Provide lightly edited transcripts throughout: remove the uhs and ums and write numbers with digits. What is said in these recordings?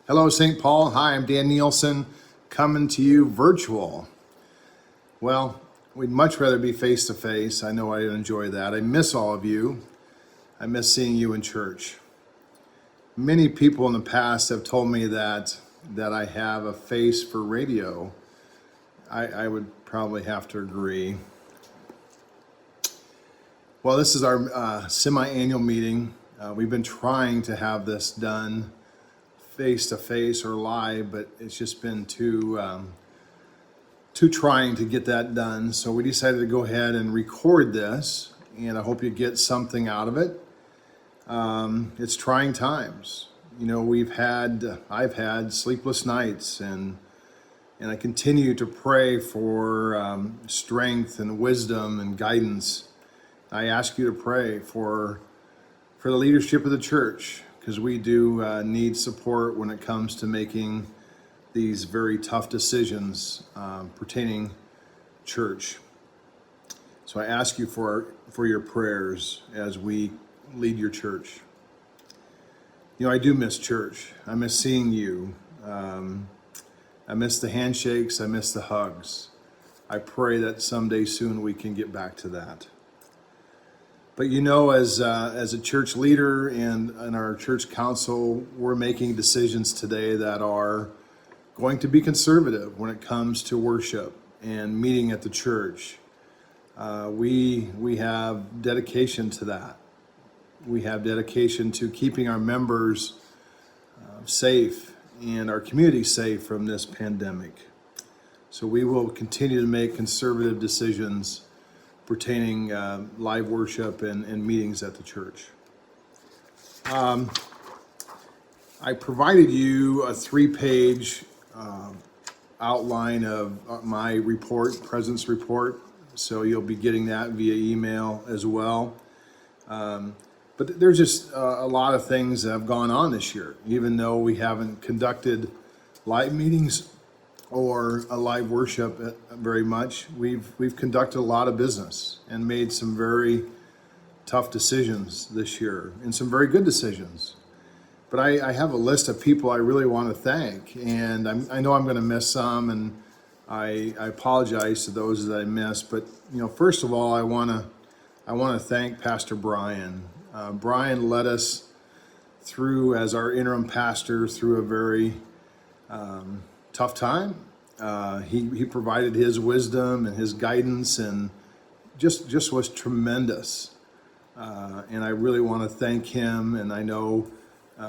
Hello, St. Paul. Hi, I'm Dan Nielsen, coming to you virtual. Well, we'd much rather be face to face. I know I'd enjoy that. I miss all of you. I miss seeing you in church. Many people in the past have told me that I have a face for radio. I would probably have to agree. Well, this is our semi-annual meeting. We've been trying to have this done face to face or live, but it's just been too trying to get that done. So we decided to go ahead and record this, and I hope you get something out of it. It's trying times. You know, I've had sleepless nights, and I continue to pray for strength and wisdom and guidance. I ask you to pray for the leadership of the church, because we do need support when it comes to making these very tough decisions pertaining church. So I ask you for your prayers as we lead your church. You know, I do miss church. I miss seeing you. I miss the handshakes. I miss the hugs. I pray that someday soon we can get back to that. But you know, as a church leader and our church council, we're making decisions today that are going to be conservative when it comes to worship and meeting at the church. We have dedication to that. We have dedication to keeping our members safe and our community safe from this pandemic. So we will continue to make conservative decisions pertaining live worship and meetings at the church. I provided you a 3-page outline of my report, presence report, so you'll be getting that via email as well. But there's just a lot of things that have gone on this year, even though we haven't conducted live meetings or a live worship very much. We've conducted a lot of business and made some very tough decisions this year and some very good decisions. But I have a list of people I really want to thank, and I know I'm going to miss some, and I apologize to those that I missed. But you know, first of all, I want to thank Pastor Brian. Brian led us through, as our interim pastor, through a very tough time. He provided his wisdom and his guidance, and just was tremendous. And I really want to thank him. And I know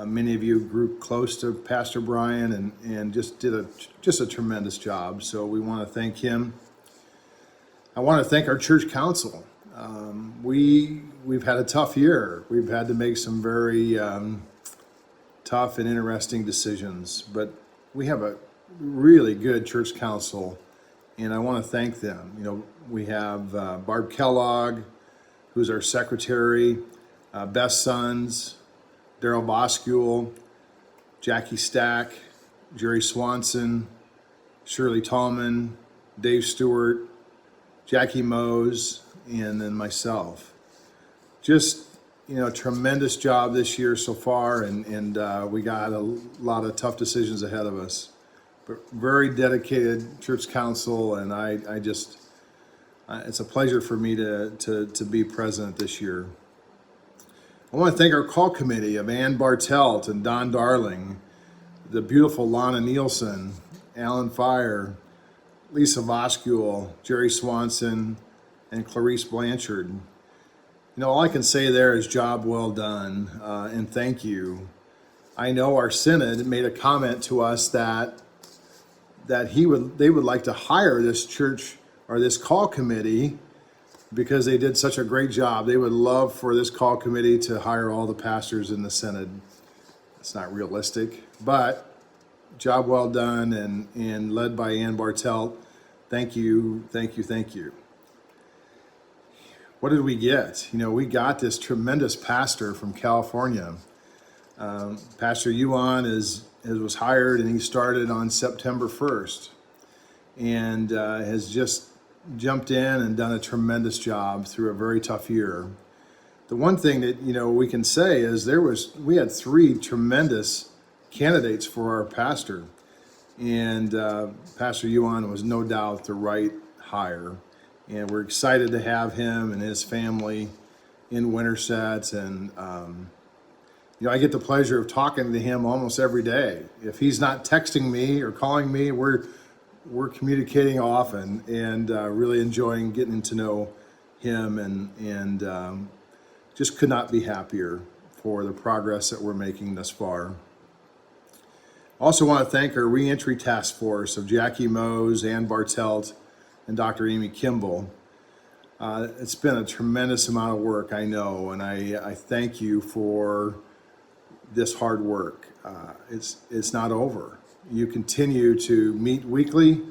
many of you grew close to Pastor Brian and just did a tremendous job. So we want to thank him. I want to thank our church council. We've had a tough year. We've had to make some very tough and interesting decisions, but we have a really good church council, and I want to thank them. You know, we have Barb Kellogg, who's our secretary, Beth Sons, Daryl Boskule, Jackie Stack, Jerry Swanson, Shirley Tallman, Dave Stewart, Jackie Mose, and then myself. Just, you know, tremendous job this year so far, and we got a lot of tough decisions ahead of us. But very dedicated church council, and I just, it's a pleasure for me to be president this year. I want to thank our call committee of Ann Bartelt and Don Darling, the beautiful Lana Nielsen, Alan Fire, Lisa Voskule, Jerry Swanson, and Clarice Blanchard. You know, all I can say there is job well done, and thank you. I know our synod made a comment to us that they would like to hire this church or this call committee because they did such a great job. They would love for this call committee to hire all the pastors in the synod. It's not realistic, but job well done and led by Ann Bartelt. Thank you, thank you, thank you. What did we get? You know, we got this tremendous pastor from California. Pastor Yuan was hired, and he started on September 1st and has just jumped in and done a tremendous job through a very tough year. The one thing that, you know, we can say is we had 3 tremendous candidates for our pastor. And Pastor Yuan was no doubt the right hire. And we're excited to have him and his family in Winterset. And, I get the pleasure of talking to him almost every day. If he's not texting me or calling me, we're communicating often, and really enjoying getting to know him, and just could not be happier for the progress that we're making thus far. Also want to thank our reentry task force of Jackie Mose, Ann Bartelt, and Dr. Amy Kimball. It's been a tremendous amount of work, I know, and I thank you for this hard work. It's not over. You continue to meet weekly,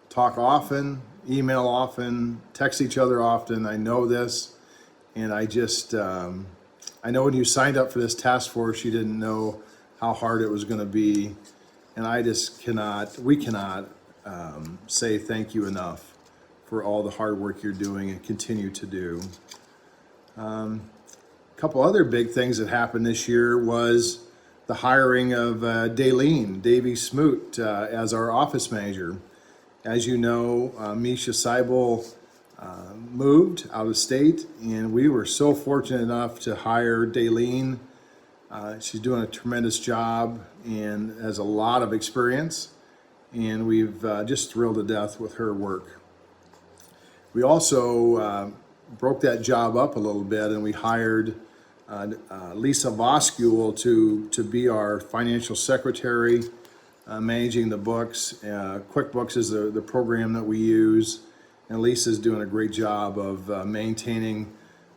talk often, email often, text each other often. I know this, and I know when you signed up for this task force, you didn't know how hard it was going to be, and we cannot say thank you enough for all the hard work you're doing and continue to do. A couple other big things that happened this year was the hiring of Daylene Davy Smoot as our office manager. As you know, Misha Seibel moved out of state, and we were so fortunate enough to hire Daylene. She's doing a tremendous job and has a lot of experience, and we've just thrilled to death with her work. We also broke that job up a little bit, and we hired Lisa Voskul to be our financial secretary, managing the books. QuickBooks is the program that we use, and Lisa's doing a great job of maintaining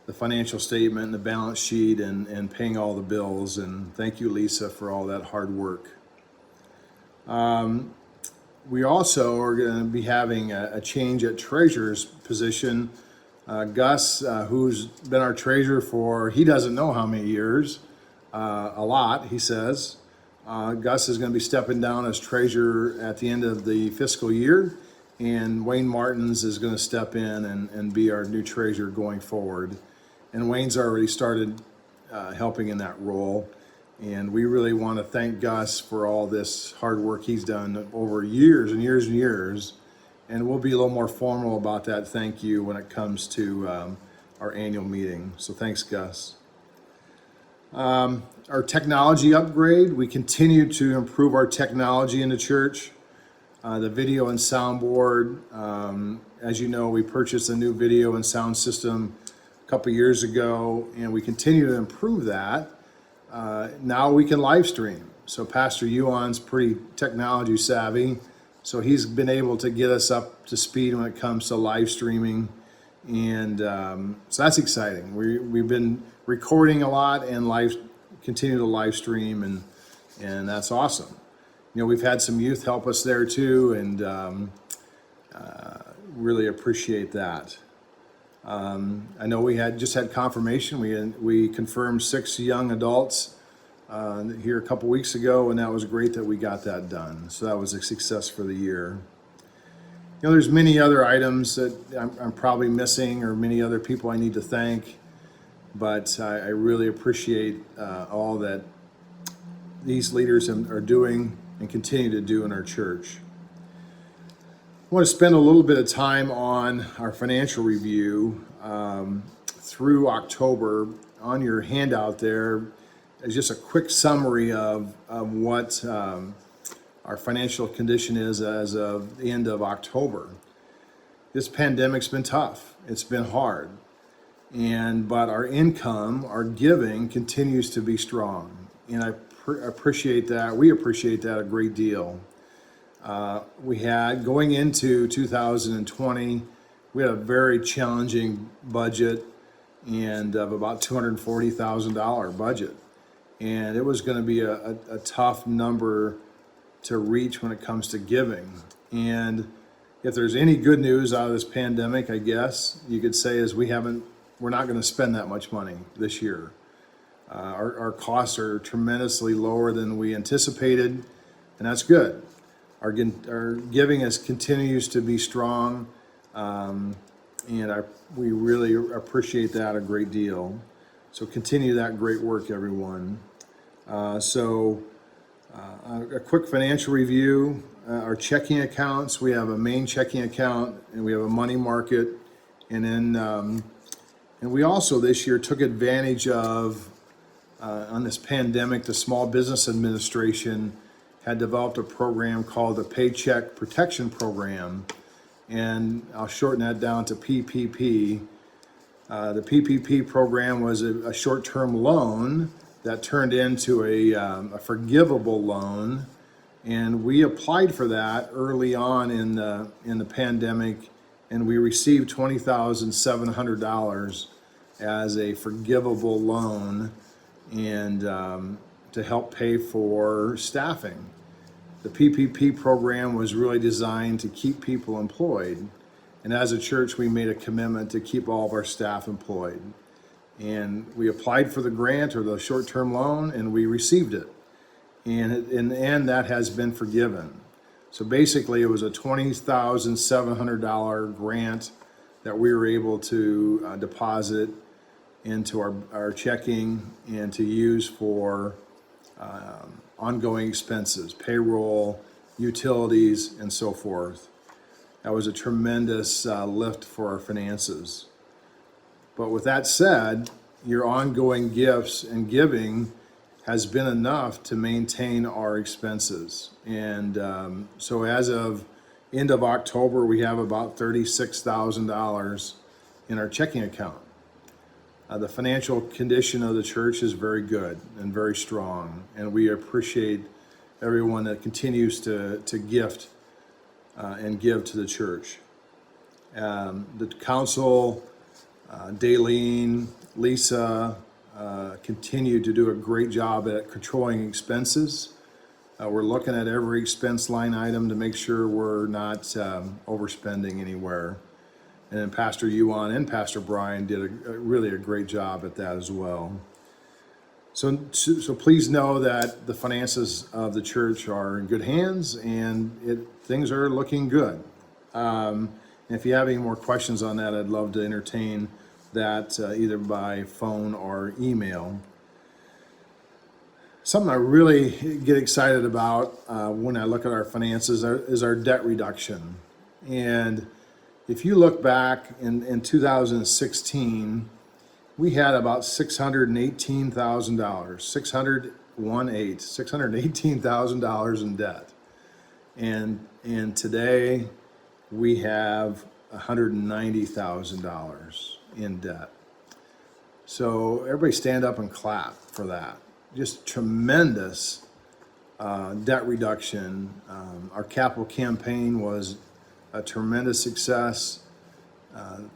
the financial statement and the balance sheet and paying all the bills. And thank you, Lisa, for all that hard work. We also are going to be having a change at treasurer's position. Gus, who's been our treasurer for, he doesn't know how many years, a lot, he says. Gus is going to be stepping down as treasurer at the end of the fiscal year, and Wayne Martins is going to step in and be our new treasurer going forward. And Wayne's already started helping in that role, and we really want to thank Gus for all this hard work he's done over years and years and years. And we'll be a little more formal about that thank you when it comes to our annual meeting. So thanks, Gus. Our technology upgrade, we continue to improve our technology in the church. The video and soundboard, as you know, we purchased a new video and sound system a couple years ago, and we continue to improve that. Now we can live stream. So Pastor Yuan's pretty technology savvy. So he's been able to get us up to speed when it comes to live streaming, and so that's exciting. We've been recording a lot and continue to live stream, and that's awesome. We've had some youth help us there too, and really appreciate that. I know we just had confirmation. We confirmed 6 young adults here a couple weeks ago, and that was great that we got that done. So that was a success for the year. There's many other items that I'm probably missing, or many other people I need to thank, but I really appreciate all that these leaders are doing and continue to do in our church. I want to spend a little bit of time on our financial review through October. On your handout there is just a quick summary of what our financial condition is as of the end of October. This pandemic's been tough. It's been hard. But our income, our giving continues to be strong. And I appreciate that. We appreciate that a great deal. We had, going into 2020, we had a very challenging budget and of about $240,000 budget. And it was going to be a tough number to reach when it comes to giving. And if there's any good news out of this pandemic, I guess you could say is we're not going to spend that much money this year. Our costs are tremendously lower than we anticipated, and that's good. Our giving continues to be strong, and we really appreciate that a great deal. So continue that great work, everyone. A quick financial review, our checking accounts, we have a main checking account and we have a money market. And then, and we also this year took advantage of, on this pandemic, the Small Business Administration had developed a program called the Paycheck Protection Program. And I'll shorten that down to PPP. The PPP program was a short-term loan that turned into a forgivable loan, and we applied for that early on in the pandemic, and we received $20,700 as a forgivable loan, and to help pay for staffing. The PPP program was really designed to keep people employed. And as a church, we made a commitment to keep all of our staff employed. And we applied for the grant or the short-term loan and we received it. And in the end, that has been forgiven. So basically it was a $20,700 grant that we were able to deposit into our checking and to use for ongoing expenses, payroll, utilities, and so forth. That was a tremendous lift for our finances. But with that said, your ongoing gifts and giving has been enough to maintain our expenses. And so as of end of October, we have about $36,000 in our checking account. The financial condition of the church is very good and very strong, and we appreciate everyone that continues to gift and give to the church. The council, Daleen, Lisa, continue to do a great job at controlling expenses. We're looking at every expense line item to make sure we're not overspending anywhere. And then Pastor Yuan and Pastor Brian did really a great job at that as well. So please know that the finances of the church are in good hands and things are looking good. And if you have any more questions on that, I'd love to entertain that either by phone or email. Something I really get excited about when I look at our finances is our debt reduction. And if you look back in 2016, we had about $618,000 in debt. And today we have $190,000 in debt. So everybody stand up and clap for that. Just tremendous debt reduction. Our capital campaign was a tremendous success.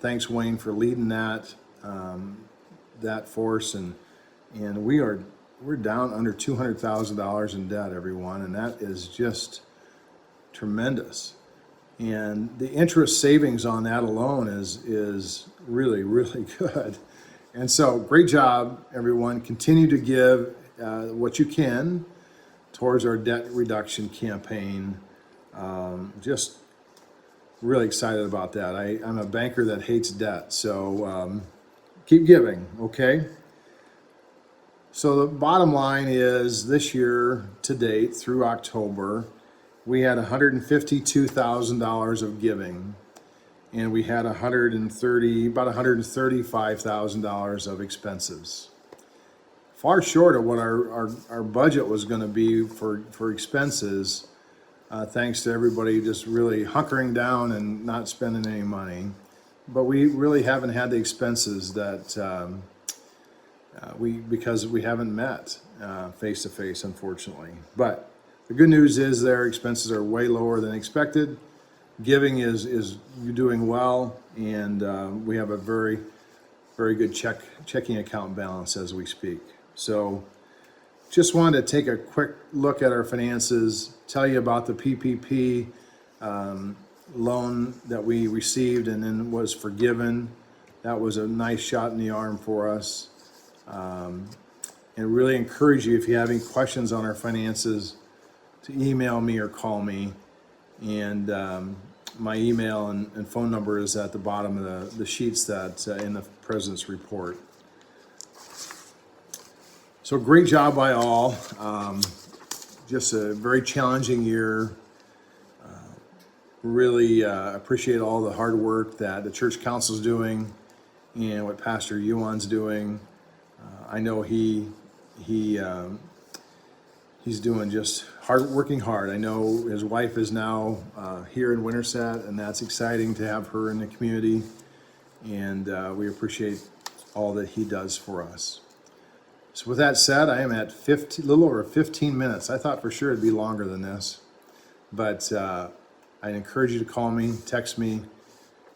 Thanks, Wayne, for leading that force, and we're down under $200,000 in debt, everyone, and that is just tremendous. And the interest savings on that alone is really, really good. And so, great job, everyone. Continue to give what you can towards our debt reduction campaign. Just really excited about that. I'm a banker that hates debt, so keep giving, okay? So the bottom line is this year to date through October, we had $152,000 of giving, and we had about $135,000 of expenses. Far short of what our budget was going to be for expenses. Thanks to everybody just really hunkering down and not spending any money. But we really haven't had the expenses that because we haven't met face to face, unfortunately. But the good news is their expenses are way lower than expected. Giving is you're doing well, and we have a very, very good checking account balance as we speak. So just wanted to take a quick look at our finances, tell you about the PPP loan that we received and then was forgiven. That was a nice shot in the arm for us. And really encourage you, if you have any questions on our finances, to email me or call me. And my email and phone number is at the bottom of the sheets that in the President's report. So great job by all. just a very challenging year. Really appreciate all the hard work that the church council's doing and what Pastor Yuan's doing. I know he's doing just working hard. I know his wife is now here in Winterset, and that's exciting to have her in the community. And we appreciate all that he does for us. So with that said, I am at a little over 15 minutes. I thought for sure it'd be longer than this, but I encourage you to call me, text me,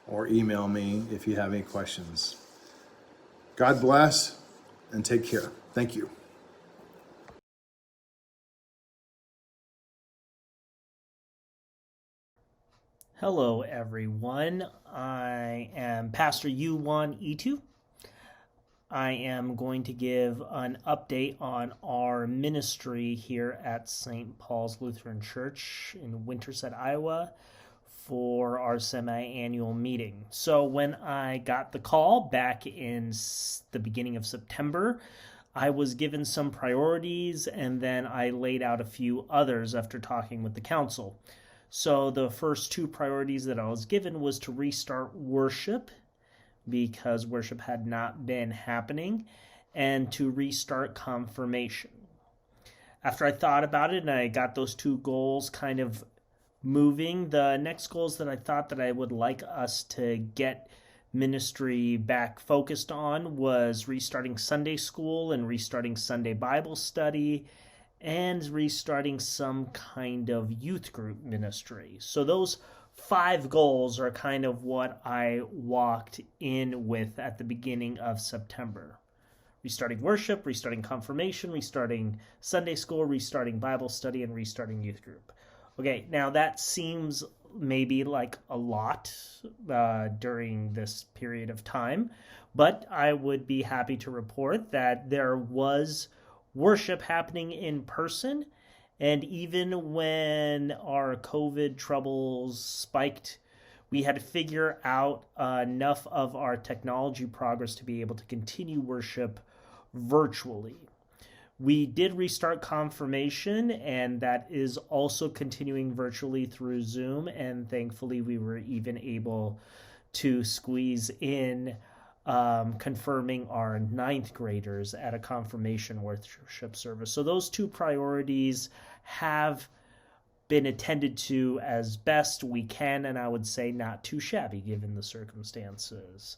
or email me if you have any questions. God bless and take care. Thank you. Hello, everyone. I am Pastor Yuan Itu. I am going to give an update on our ministry here at St. Paul's Lutheran Church in Winterset, Iowa, for our semi-annual meeting. So when I got the call back in the beginning of September, I was given some priorities, and then I laid out a few others after talking with the council. So the first two priorities that I was given was to restart worship, because worship had not been happening, and to restart confirmation. After I thought about it and I got those two goals kind of moving, the next goals that I thought that I would like us to get ministry back focused on was restarting Sunday school and restarting Sunday Bible study and restarting some kind of youth group ministry. So those 5 goals are kind of what I walked in with at the beginning of September. Restarting worship, restarting confirmation, restarting Sunday school, restarting Bible study, and restarting youth group. Okay, now that seems maybe like a lot during this period of time, but I would be happy to report that there was worship happening in person. And even when our COVID troubles spiked, we had to figure out enough of our technology progress to be able to continue worship virtually. We did restart confirmation, and that is also continuing virtually through Zoom. And thankfully, we were even able to squeeze in confirming our 9th graders at a confirmation worship service. So those two priorities have been attended to as best we can, and I would say not too shabby given the circumstances.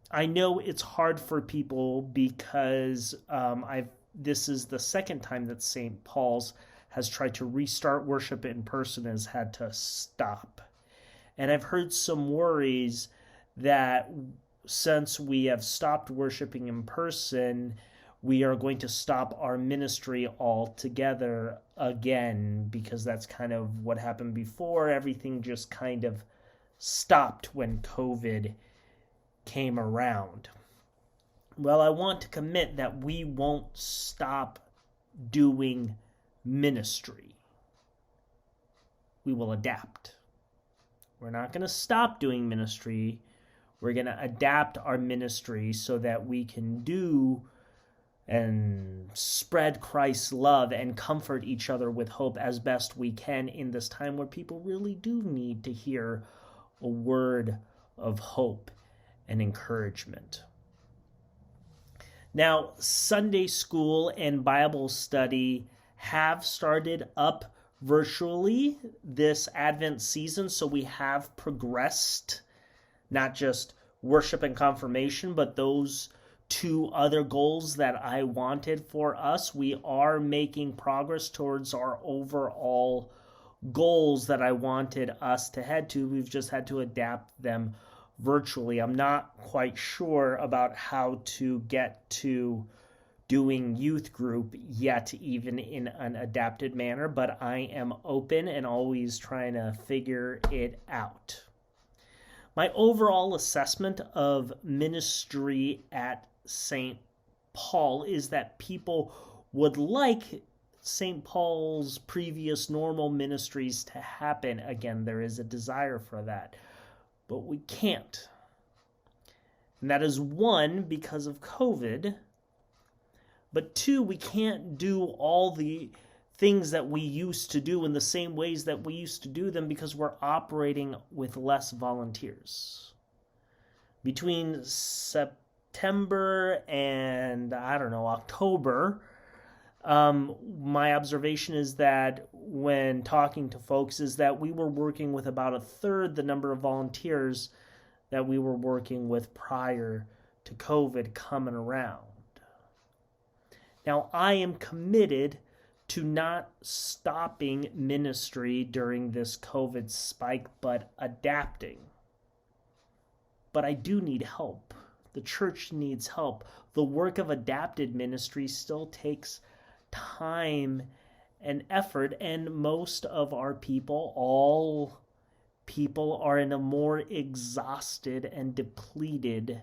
I know it's hard for people because this is the second time that St. Paul's has tried to restart worship in person and has had to stop. And I've heard some worries that since we have stopped worshiping in person, we are going to stop our ministry altogether again, because that's kind of what happened before. Everything just kind of stopped when COVID came around. Well, I want to commit that we won't stop doing ministry. We will adapt. We're not going to stop doing ministry. We're going to adapt our ministry so that we can do and spread Christ's love and comfort each other with hope as best we can in this time where people really do need to hear a word of hope and encouragement. Now, Sunday school and Bible study have started up virtually this Advent season, so we have progressed, not just worship and confirmation, but those 2 other goals that I wanted for us. We are making progress towards our overall goals that I wanted us to head to. We've just had to adapt them virtually. I'm not quite sure about how to get to doing youth group yet, even in an adapted manner, but I am open and always trying to figure it out. My overall assessment of ministry at St. Paul is that people would like St. Paul's previous normal ministries to happen again. There is a desire for that, but we can't. And that is 1, because of COVID, but 2, we can't do all the things that we used to do in the same ways that we used to do them because we're operating with less volunteers. Between September and, October, my observation is that when talking to folks is that we were working with about a third the number of volunteers that we were working with prior to COVID coming around. Now, I am committed to not stopping ministry during this COVID spike, but adapting. But I do need help. The church needs help. The work of adapted ministry still takes time and effort, and most of our people, all people, are in a more exhausted and depleted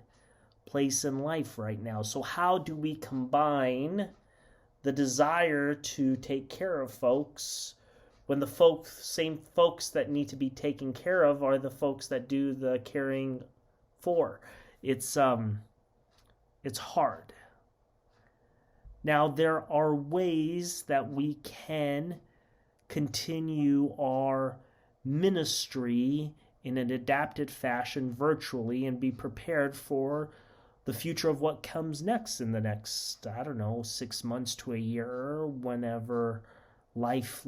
place in life right now. So how do we combine the desire to take care of folks when the same folks that need to be taken care of are the folks that do the caring for? It's hard. Now, there are ways that we can continue our ministry in an adapted fashion virtually and be prepared for the future of what comes next in the next, 6 months to a year, whenever life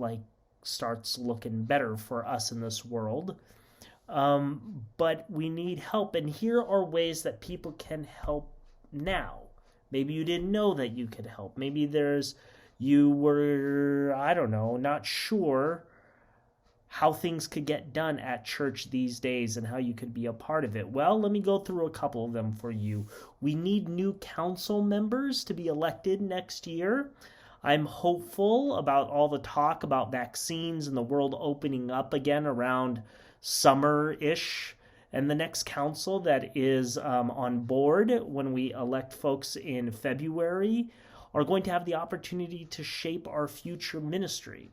starts looking better for us in this world. But we need help, and here are ways that people can help now. Maybe you didn't know that you could help. Maybe you were, not sure how things could get done at church these days and how you could be a part of it. Well, let me go through a couple of them for you. We need new council members to be elected next year. I'm hopeful about all the talk about vaccines and the world opening up again around summer-ish. And the next council that is on board when we elect folks in February are going to have the opportunity to shape our future ministry,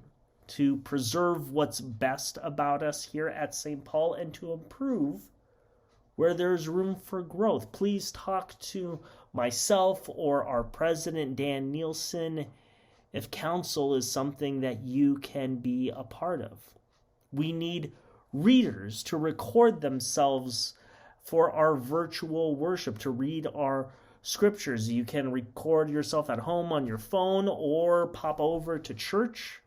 to preserve what's best about us here at St. Paul, and to improve where there's room for growth. Please talk to myself or our president, Dan Nielsen, if council is something that you can be a part of. We need readers to record themselves for our virtual worship, to read our scriptures. You can record yourself at home on your phone or pop over to church.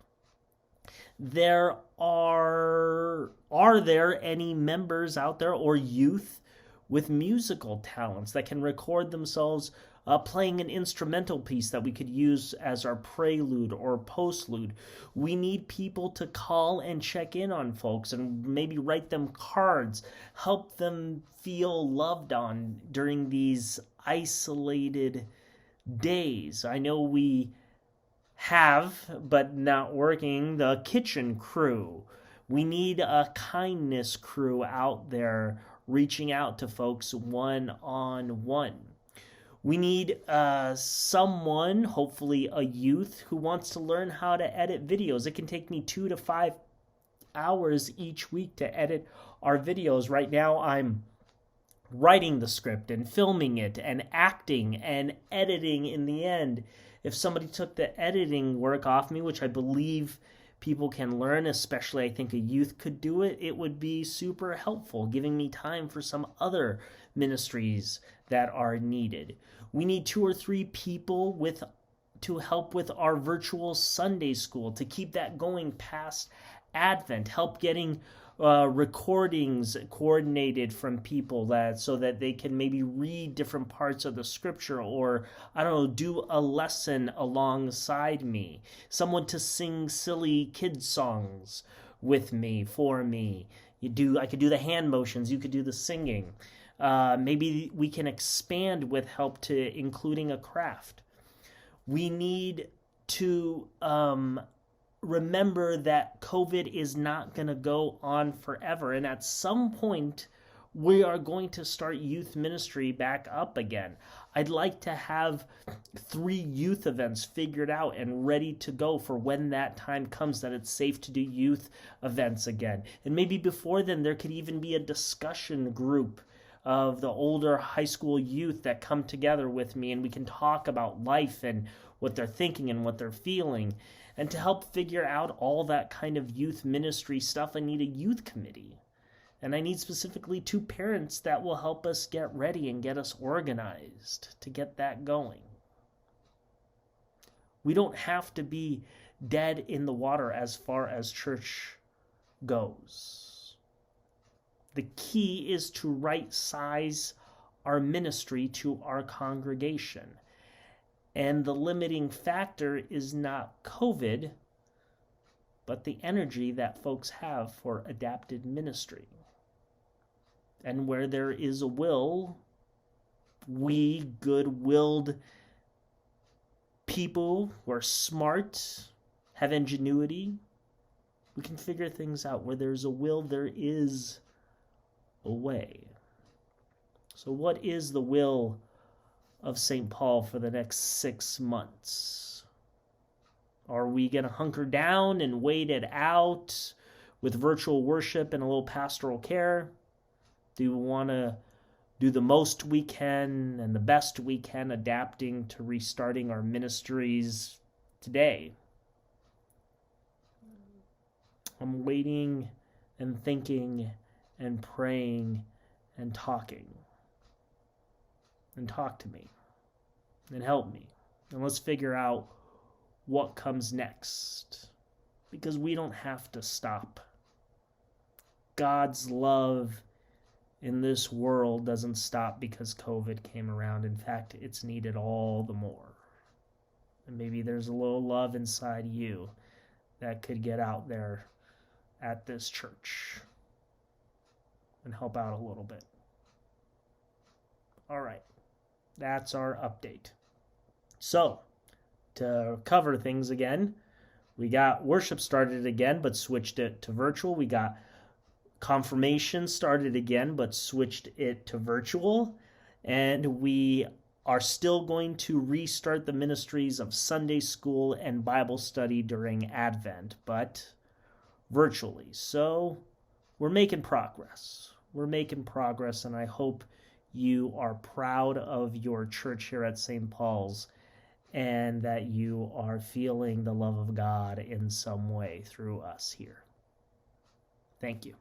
There are there any members out there or youth with musical talents that can record themselves playing an instrumental piece that we could use as our prelude or postlude? We need people to call and check in on folks and maybe write them cards, help them feel loved on during these isolated days. I know we have, but not working, the kitchen crew. We need a kindness crew out there reaching out to folks one-on-one. We need someone, hopefully a youth, who wants to learn how to edit videos. It can take me 2 to 5 hours each week to edit our videos. Right now, I'm writing the script and filming it and acting and editing in the end. If somebody took the editing work off me, which I believe people can learn, especially I think a youth could do it, it would be super helpful, giving me time for some other ministries that are needed. We need 2 or 3 people to help with our virtual Sunday school, to keep that going past Advent, help getting recordings coordinated from people so that they can maybe read different parts of the scripture, or do a lesson alongside me. Someone to sing silly kids songs with me, for me. I could do the hand motions, you could do the singing. Maybe we can expand with help to including a craft. We need to remember that COVID is not going to go on forever. And at some point, we are going to start youth ministry back up again. I'd like to have 3 youth events figured out and ready to go for when that time comes, that it's safe to do youth events again. And maybe before then, there could even be a discussion group of the older high school youth that come together with me, and we can talk about life and what they're thinking and what they're feeling. And to help figure out all that kind of youth ministry stuff, I need a youth committee. And I need specifically 2 parents that will help us get ready and get us organized to get that going. We don't have to be dead in the water as far as church goes. The key is to right size our ministry to our congregation. And the limiting factor is not COVID, but the energy that folks have for adapted ministry. And where there is a will, we good-willed people who are smart, have ingenuity, we can figure things out. Where there's a will, there is a way. So what is the will of St. Paul for the next 6 months? Are we going to hunker down and wait it out with virtual worship and a little pastoral care? Do we want to do the most we can and the best we can adapting to restarting our ministries today? I'm waiting and thinking and praying and talking. And talk to me and help me. And let's figure out what comes next. Because we don't have to stop. God's love in this world doesn't stop because COVID came around. In fact, it's needed all the more. And maybe there's a little love inside you that could get out there at this church and help out a little bit. All right. That's our update. So, to cover things again, we got worship started again, but switched it to virtual. We got confirmation started again, but switched it to virtual. And we are still going to restart the ministries of Sunday school and Bible study during Advent, but virtually. So, we're making progress. And I hope you are proud of your church here at St. Paul's and that you are feeling the love of God in some way through us here. Thank you.